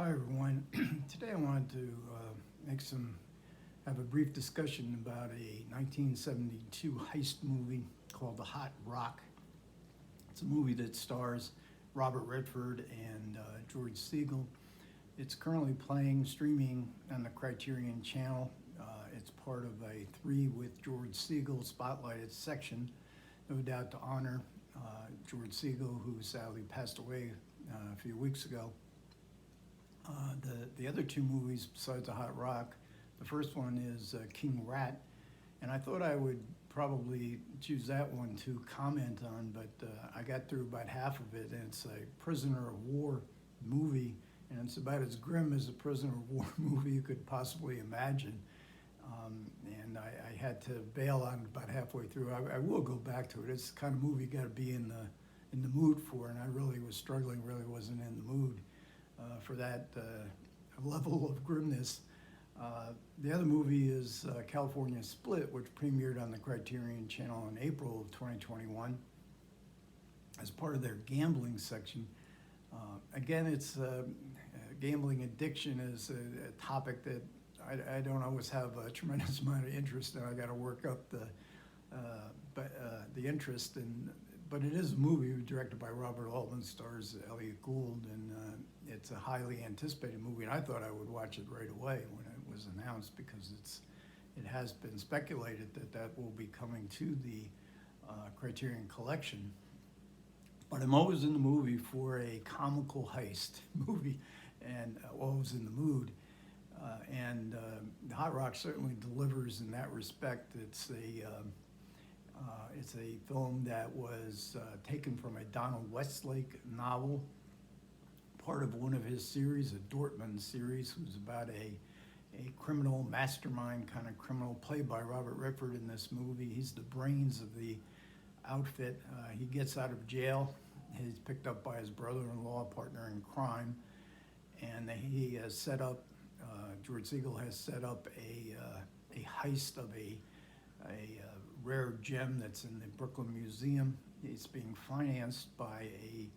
Hi everyone. Today I wanted to have a brief discussion about a 1972 heist movie called The Hot Rock. It's a movie that stars Robert Redford and George Segal. It's currently streaming on the Criterion Channel. It's part of a Three with George Segal spotlighted section, no doubt to honor George Segal, who sadly passed away a few weeks ago. The other two movies besides The Hot Rock, the first one is King Rat, and I thought I would probably choose that one to comment on, but I got through about half of it, and it's a prisoner of war movie, and it's about as grim as a prisoner of war movie you could possibly imagine. And I had to bail on it about halfway through. I will go back to it. It's the kind of movie you got to be in the mood for, and I really was struggling, really wasn't in the mood for that level of grimness. The other movie is California Split, which premiered on the Criterion Channel in April of 2021 as part of their gambling section. Again, it's gambling addiction is a topic that I don't always have a tremendous amount of interest in. I got to work up the interest in. But it is a movie directed by Robert Altman, stars Elliot Gould, and it's a highly anticipated movie. And I thought I would watch it right away when it was announced, because it has been speculated that will be coming to the Criterion Collection. But I'm always in the movie for a comical heist movie, and always in the mood. And The Hot Rock certainly delivers in that respect. It's a film that was taken from a Donald Westlake novel, part of one of his series, a Dortmund series, who's about a criminal mastermind kind of criminal, played by Robert Redford in this movie. He's the brains of the outfit. He gets out of jail. He's picked up by his brother-in-law, partner in crime, and he has set up, George Segal has set up a heist of a rare gem that's in the Brooklyn Museum. It's being financed by a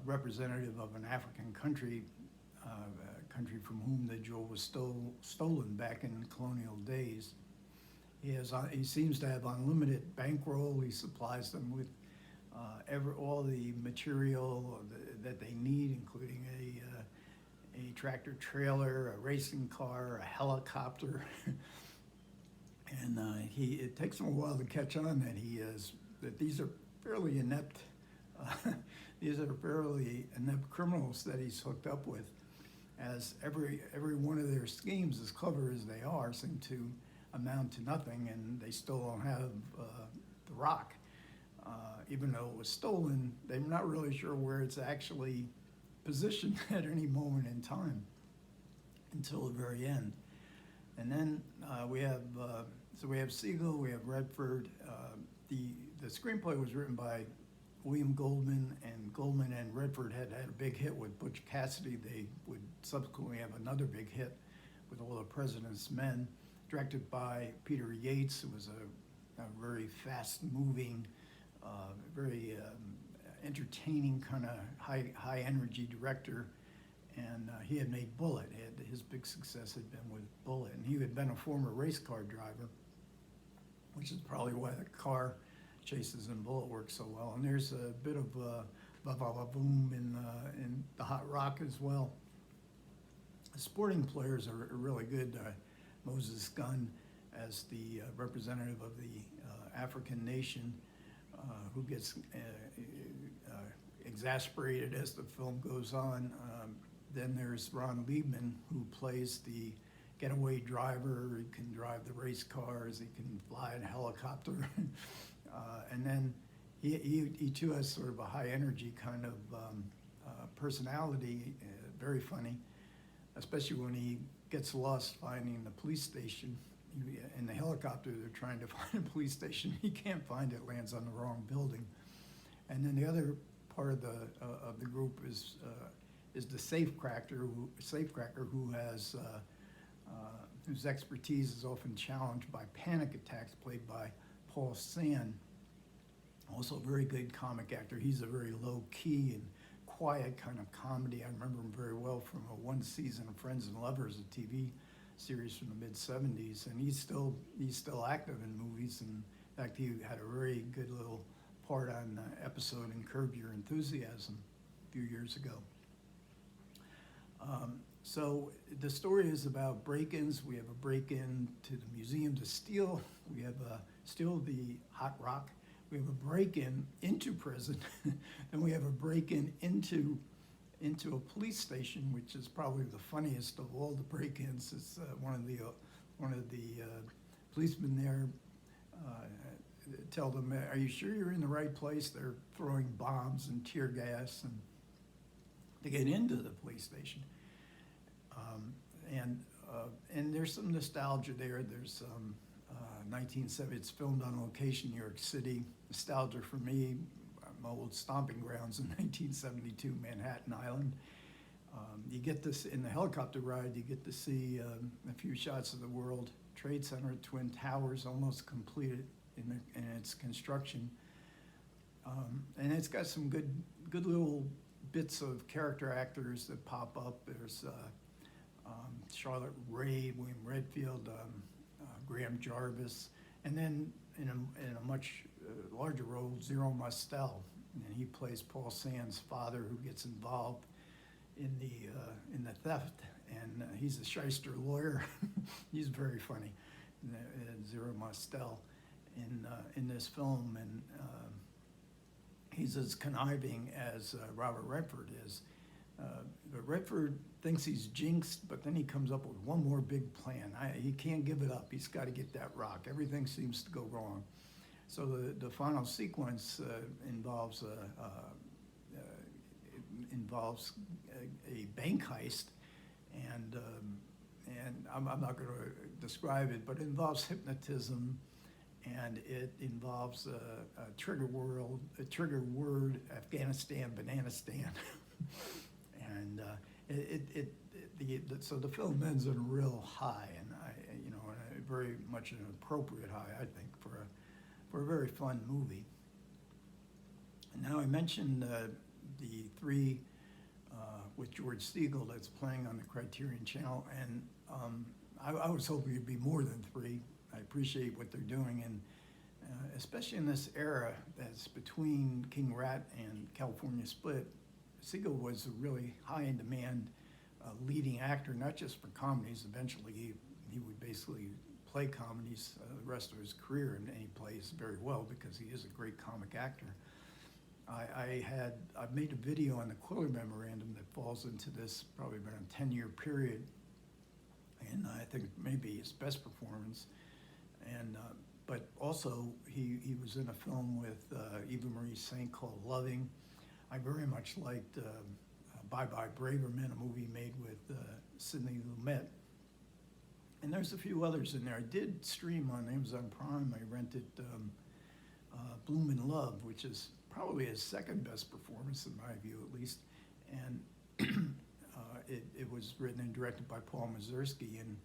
representative of an African country, from whom the jewel was stolen back in colonial days. He seems to have unlimited bankroll. He supplies them with all the material that they need, including a tractor trailer, a racing car, a helicopter. And it takes him a while to catch on that these are fairly inept criminals that he's hooked up with, as every one of their schemes, as clever as they are, seem to amount to nothing, and they still don't have the rock. Even though it was stolen, they're not really sure where it's actually positioned at any moment in time until the very end. And then we have Segal, we have Redford. The screenplay was written by William Goldman and Redford had a big hit with Butch Cassidy. They would subsequently have another big hit with All the President's Men, directed by Peter Yates, who was a very fast-moving, very entertaining kind of high-energy director. And he had made Bullet. His big success had been with Bullet, and he had been a former race car driver, which is probably why the car chases in Bullet work so well. And there's a bit of boom in The Hot Rock as well. The sporting players are really good. Moses Gunn as the representative of the African nation, who gets exasperated as the film goes on. Then there's Ron Liebman, who plays the getaway driver. He can drive the race cars, he can fly a helicopter. And then he too has sort of a high energy kind of personality, very funny, especially when he gets lost finding the police station. In the helicopter, they're trying to find a police station. He can't find it, lands on the wrong building. And then the other part of the group is the safecracker who has whose expertise is often challenged by panic attacks, played by Paul Sand, also a very good comic actor. He's a very low key and quiet kind of comedy. I remember him very well from one season of Friends and Lovers, a TV series from the mid-'70s, and he's still active in movies. And in fact, he had a very good little part on episode in Curb Your Enthusiasm a few years ago. So the story is about break-ins. We have a break-in to the museum to steal. We have steal the hot rock. We have a break-in into prison. Then we have a break-in into a police station, which is probably the funniest of all the break-ins. It's one of the policemen there tell them, "Are you sure you're in the right place?" They're throwing bombs and tear gas and to get into the police station. And there's some nostalgia there. There's 1970, it's filmed on location, New York City. Nostalgia for me, my old stomping grounds in 1972, Manhattan Island. You get this, in the helicopter ride, you get to see a few shots of the World Trade Center, Twin Towers, almost completed in its construction. And it's got some good little bits of character actors that pop up. There's Charlotte Rae, William Redfield, Graham Jarvis, and then in a much larger role, Zero Mostel, and he plays Paul Sand's father, who gets involved in the theft, and he's a shyster lawyer. He's very funny, Zero Mostel, in this film, and he's as conniving as Robert Redford is. But Redford thinks he's jinxed, but then he comes up with one more big plan. He can't give it up. He's got to get that rock. Everything seems to go wrong. So the final sequence involves a bank heist, and I'm not going to describe it, but it involves hypnotism, and it involves a trigger word, Afghanistan, Bananistan. And so the film ends on a real high, and very much an appropriate high, I think, for a very fun movie. And now I mentioned the three with George Segal that's playing on the Criterion Channel, and I was hoping it'd be more than three. I appreciate what they're doing, and especially in this era that's between King Rat and California Split. Segal was a really high in demand leading actor, not just for comedies. Eventually he would basically play comedies the rest of his career, and he plays very well because he is a great comic actor. I've made a video on the Quiller Memorandum that falls into this probably about a 10-year period, and I think maybe his best performance. And but also he was in a film with Eva Marie Saint called Loving. I very much liked Bye Bye Braverman, a movie made with Sidney Lumet. And there's a few others in there. I did stream on Amazon Prime. I rented Bloom in Love, which is probably his second best performance in my view, at least. And it was written and directed by Paul Mazursky, and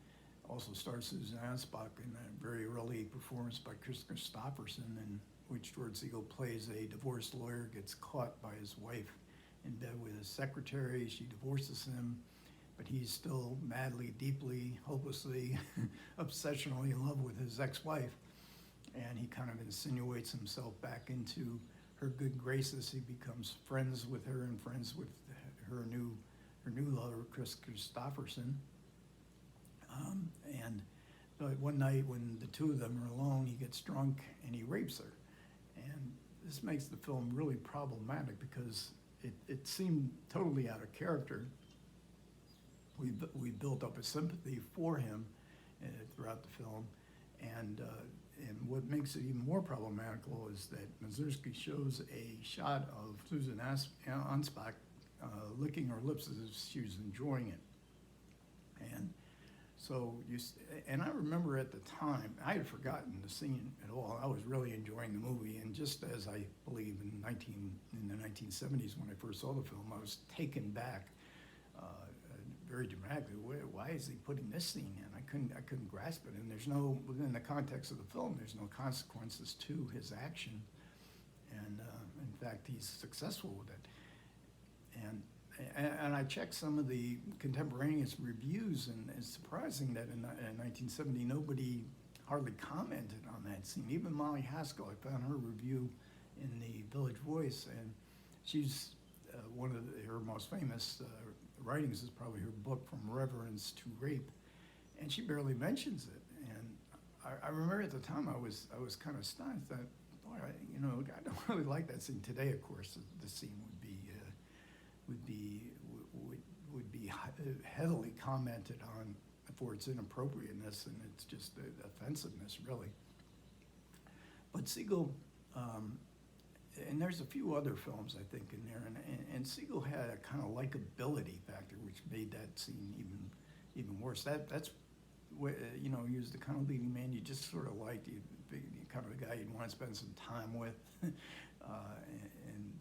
also stars Susan Anspach in a very early performance by Chris Christopherson, in which George Segal plays a divorced lawyer, gets caught by his wife in bed with his secretary. She divorces him, but he's still madly, deeply, hopelessly, obsessionally in love with his ex-wife. And he kind of insinuates himself back into her good graces. He becomes friends with her and friends with her new lover, Chris Christopherson. But one night when the two of them are alone, he gets drunk and he rapes her. And this makes the film really problematic because it seemed totally out of character. We built up a sympathy for him throughout the film, and what makes it even more problematical is that Mazursky shows a shot of Susan Anspach licking her lips as if she was enjoying it. And so and I remember at the time, I had forgotten the scene at all. I was really enjoying the movie, and just as I believe in the 1970s when I first saw the film, I was taken back very dramatically. Why is he putting this scene in? I couldn't grasp it, and there's no, within the context of the film, there's no consequences to his action, and in fact, he's successful with it. And I checked some of the contemporaneous reviews, and it's surprising that in 1970 nobody hardly commented on that scene. Even Molly Haskell, I found her review in the Village Voice, and she's one of her most famous writings is probably her book From Reverence to Rape, and she barely mentions it. And I remember at the time I was kind of astonished that, boy, I don't really like that scene. Today, of course, the scene would be heavily commented on for its inappropriateness and its just offensiveness, really. But Segal, and there's a few other films I think in there, and Segal had a kind of likability factor which made that scene even worse. That's what, he was the kind of leading man you just sort of liked. Kind of a guy you'd want to spend some time with.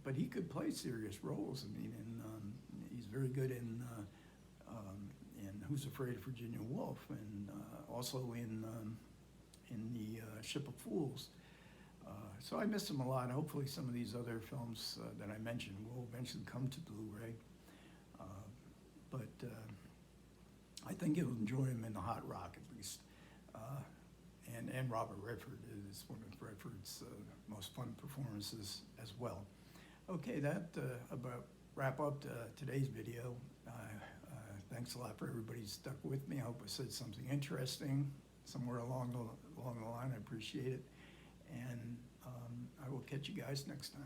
But he could play serious roles. I mean, he's very good in Who's Afraid of Virginia Woolf, and also in the Ship of Fools. So I miss him a lot. Hopefully some of these other films that I mentioned will eventually come to Blu-ray. But I think you'll enjoy him in The Hot Rock at least. And Robert Redford is one of Redford's most fun performances as well. Okay, that about wrap up today's video. Thanks a lot for everybody who stuck with me. I hope I said something interesting somewhere along the line. I appreciate it. And I will catch you guys next time.